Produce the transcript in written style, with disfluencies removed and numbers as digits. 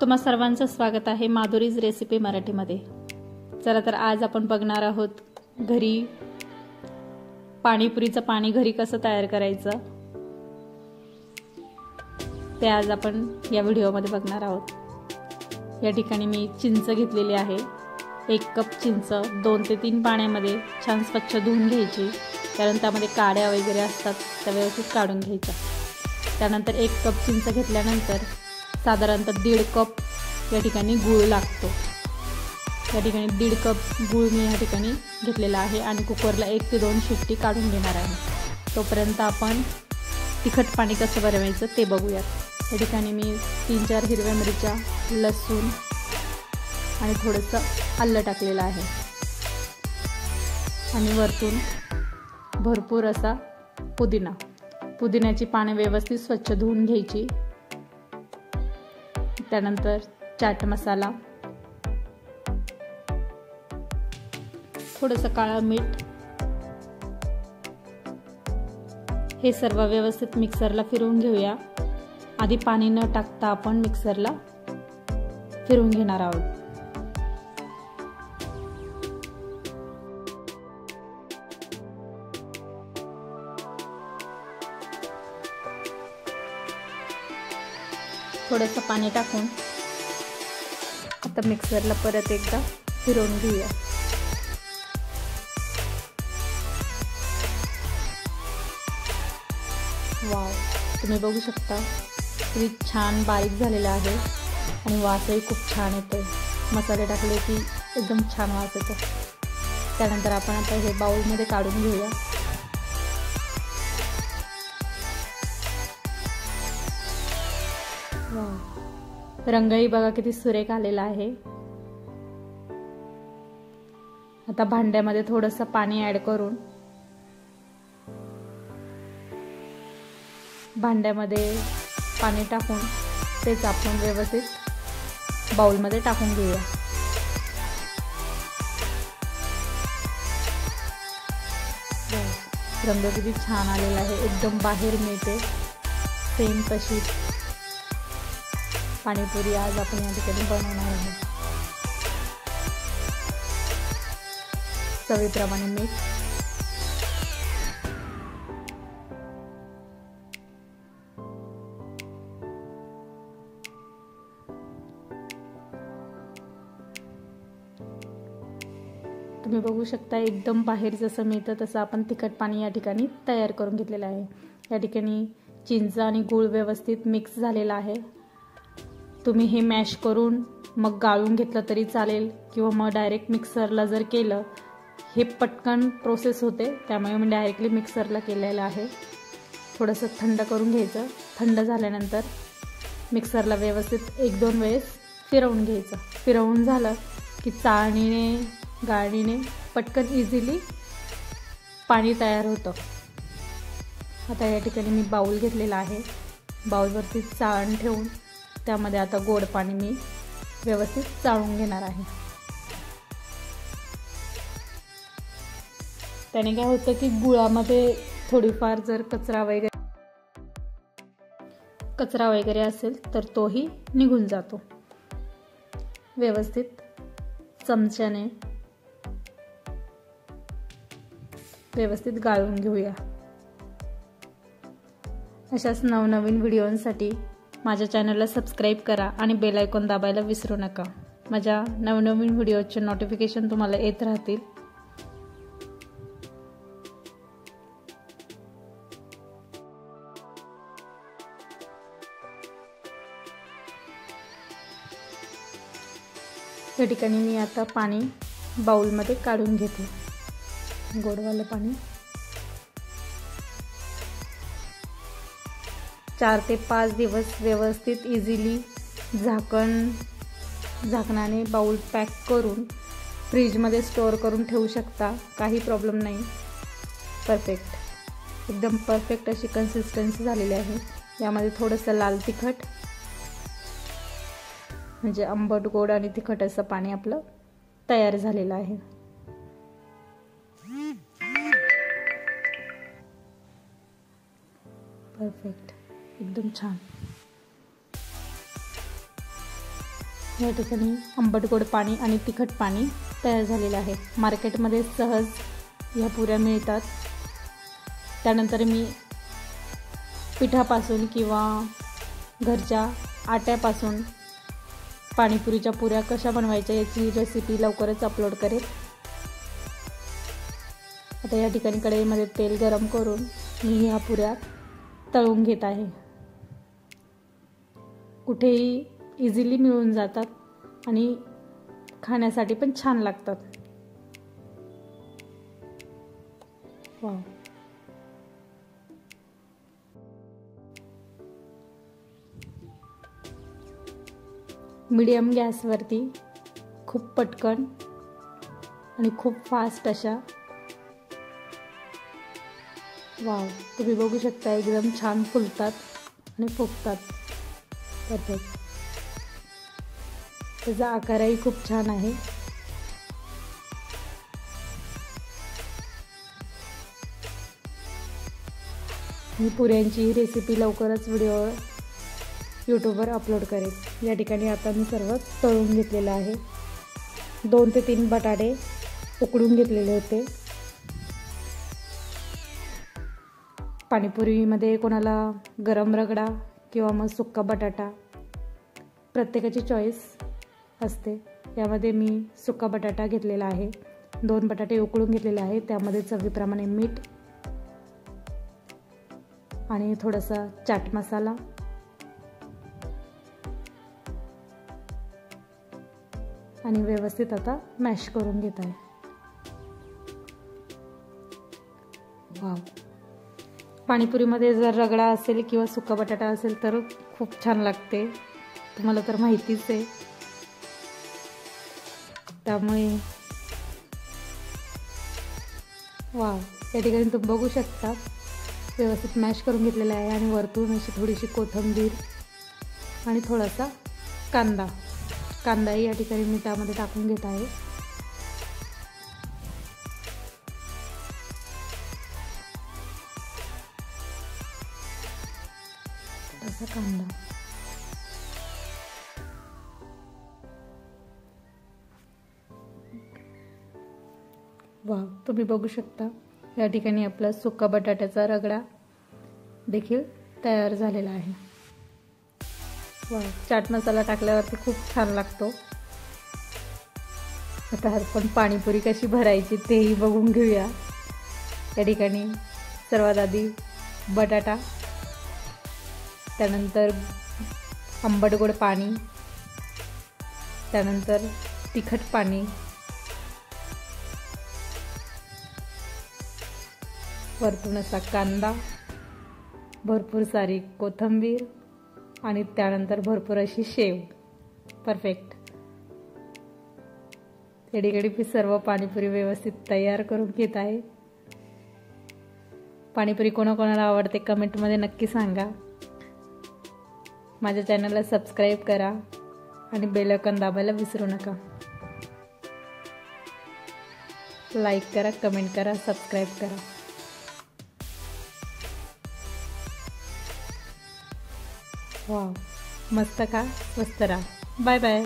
तुम्हा सर्वांचं स्वागत आहे माधुरीज रेसिपी मराठीमध्ये। चला तर आज आपण बघणार आहोत घरी पाणीपुरीचं पाणी घरी कसं तयार करायचं ते आज आपण या व्हिडिओमध्ये बघणार आहोत। या ठिकाणी मी चिंच घेतलेली आहे। 1 कप चिंच 2 ते 3 पाण्यामध्ये छान स्वच्छ धुवून घ्यायची, कारण त्यामध्ये काड्या वगैरे असतात त्या व्यवस्थित काढून घ्यायच्या। त्यानंतर 1 कप चिंच घेतल्यानंतर साधारणतः 1.5 कप या ठिकाणी गूळ लागतो। या ठिकाणी 1.5 कप गूळ मी या ठिकाणी घेतलेला आहे आणि कुकरला 1 ते 2 शिट्टी काढून घेणार आहे। तोपर्यंत आपण तिखट पाणी कसं बनवायचं ते बघूयात। या ठिकाणी मी 3-4 हिरव्या मिरच्या, लसूण आणि थोडंसं आलं टाकलेलं आहे आणि वरतून भरपूर असा पुदिन्याची पाने व्यवस्थित स्वच्छ धुवून घ्यायची। त्यानंतर चाट मसाला, थोडंसं काळं मीठ, हे सर्व व्यवस्थित मिक्सरला फिरवून घेऊया। आधी पाणी न टाकता आपण मिक्सरला फिरवून घेणार आहोत। थोडंसं पाणी टाकून आता मिक्सरला परत एकदा फिरवून घेऊया। वाव, तुम्ही बघू शकता किती छान बारीक झालेलं आहे आणि वासही खूप छान येतोय। मसाले टाकले की एकदम छान वास येतो। त्यानंतर आपण आता हे बाउलमध्ये काढून घेऊया। रंगही बघा किती सुरेख आलेला आहे। आता भांड्यामध्ये थोडंसं पाणी ऍड करून भांड्यामध्ये पाणी टाकून तेच आपण व्यवस्थित बाउलमध्ये टाकून घेऊया। रंग किती छान आलेला आहे, एकदम बाहेर मिळते सेम तशी पाणीपुरी आज आपण या ठिकाणी बनवणार आहोत। चवीप्रमाणे मीठ, तुम्ही बघू शकता एकदम बाहेर जसं मिळतं तसं आपण तिखट पाणी या ठिकाणी तयार करून घेतलेलं आहे। या ठिकाणी चिंच आणि गूळ व्यवस्थित मिक्स झालेला आहे। तुम्ही हे मॅश करून मग गाळून घेतलं तरी चालेल किंवा मग डायरेक्ट मिक्सरला जर केलं, हे पटकन प्रोसेस होते, त्यामुळे मी डायरेक्टली मिक्सरला केलेलं आहे। थोडंसं थंड करून घ्यायचं। थंड झाल्यानंतर मिक्सरला व्यवस्थित 1-2 वेळेस फिरवून घ्यायचं। फिरवून झालं की चाळणीने गाळणीने पटकन इझिली पाणी तयार होतं। आता या ठिकाणी मी बाउल घेतलेला आहे। बाउलवरती चाळण ठेवून त्यामध्ये आता गोड पाणी मी व्यवस्थित चाळून घेणार आहे। त्याने काय होतं की गुळामध्ये थोडीफार जर कचरा वगैरे असेल तर तोही निघून जातो। व्यवस्थित चमच्याने व्यवस्थित गाळून घेऊया। अशाच नवनवीन व्हिडिओंसाठी माझ्या चॅनलला सबस्क्राईब करा आणि बेल आयकॉन दाबायला विसरू नका। माझ्या नवनवीन व्हिडिओचे नोटिफिकेशन तुम्हाला येत राहतील। या ठिकाणी मी आता पाणी बाउलमध्ये काढून घेते, गोडवालं पाणी। 4 ते 5 दिवस व्यवस्थित इझिली झाकणाने बाउल पॅक करून फ्रीजमध्ये स्टोअर करून ठेवू शकता, काही प्रॉब्लेम नाही। परफेक्ट, एकदम परफेक्ट अशी कन्सिस्टन्सी झालेली आहे। यामध्ये थोडंसं लाल तिखट, म्हणजे आंबट गोड आणि तिखट असं पाणी आपलं तयार झालेलं आहे। परफेक्ट, एकदम छान। या ठिकाणी आंबट गोड पाणी आणि तिखट पाणी तयार झालेलं आहे। मार्केटमध्ये सहज ह्या पुऱ्या मिळतात। त्यानंतर मी पिठापासून किंवा घरच्या आट्यापासून पाणीपुरीच्या पुऱ्या कशा बनवायच्या याची रेसिपी लवकरच अपलोड करेल। आता या ठिकाणी कढईमध्ये तेल गरम करून मी ह्या पुऱ्या तळून घेत आहे। कुठेही इझिली मिळून जातात आणि खाण्यासाठी पण छान लागतात। वाव, मीडियम गॅसवरती खूप पटकन आणि खूप फास्ट अशा, वाव, तुम्ही बघू शकता एकदम छान फुलतात आणि फुगतात। परफेक्ट, त्याचा आकारही खूप छान आहे। मी पुऱ्यांची रेसिपी लवकरच व्हिडिओ यूट्यूबवर अपलोड करेल। या ठिकाणी आता मी सर्व तळून घेतलेलं आहे। 2 ते 3 बटाटे उकडून घेतलेले होते। पाणीपुरीमध्ये कोणाला गरम रगडा किंवा मग सुक्का बटाटा, प्रत्येकाची चॉईस असते। यामध्ये मी सुक्का बटाटा घेतलेला आहे। 2 बटाटे उकडून घेतलेले आहे। त्यामध्ये चवीप्रमाणे मीठ आणि थोडासा चाट मसाला आणि व्यवस्थित आता मॅश करून घेत आहे। वाव, पाणीपुरीमध्ये जर रगडा असेल किंवा सुका बटाटा असेल तर खूप छान लागते, तुम्हाला तर माहितीच आहे। त्यामुळे वाव, या ठिकाणी तुम्ही बघू शकता व्यवस्थित मॅश करून घेतलेला आहे आणि वरतून अशी थोडीशी कोथिंबीर आणि थोडासा कांदाही या ठिकाणी मी त्यामध्ये टाकून घेत आहे। थोडासा कांदा, वाव, तुम्ही बघू शकता या ठिकाणी आपला सुका बटाट्याचा रगडा देखील तयार झालेला आहे। वाव, चाट मसाला टाकल्यावरती खूप छान लागतो। आता आपण पाणीपुरी कशी भरायची तेही बघून घेऊया। या ठिकाणी सर्वात आधी बटाटा, त्यानंतर आंबट गोड पाणी, त्यानंतर तिखट पाणी, वरतून असा कांदा, भरपूर सारी कोथिंबीर आणि त्यानंतर भरपूर अशी शेव। परफेक्ट, या ठिकाणी मी सर्व पाणीपुरी व्यवस्थित तयार करून घेत आहे। पाणीपुरी कोणाकोणाला आवडते कमेंटमध्ये नक्की सांगा। माझ्या चॅनलला सबस्क्राईब करा आणि बेल आयकॉन दाबायला विसरू नका। लाईक करा, कमेंट करा, सबस्क्राईब करा। वाव, मस्त खा, स्वस्त राहा। Bye bye.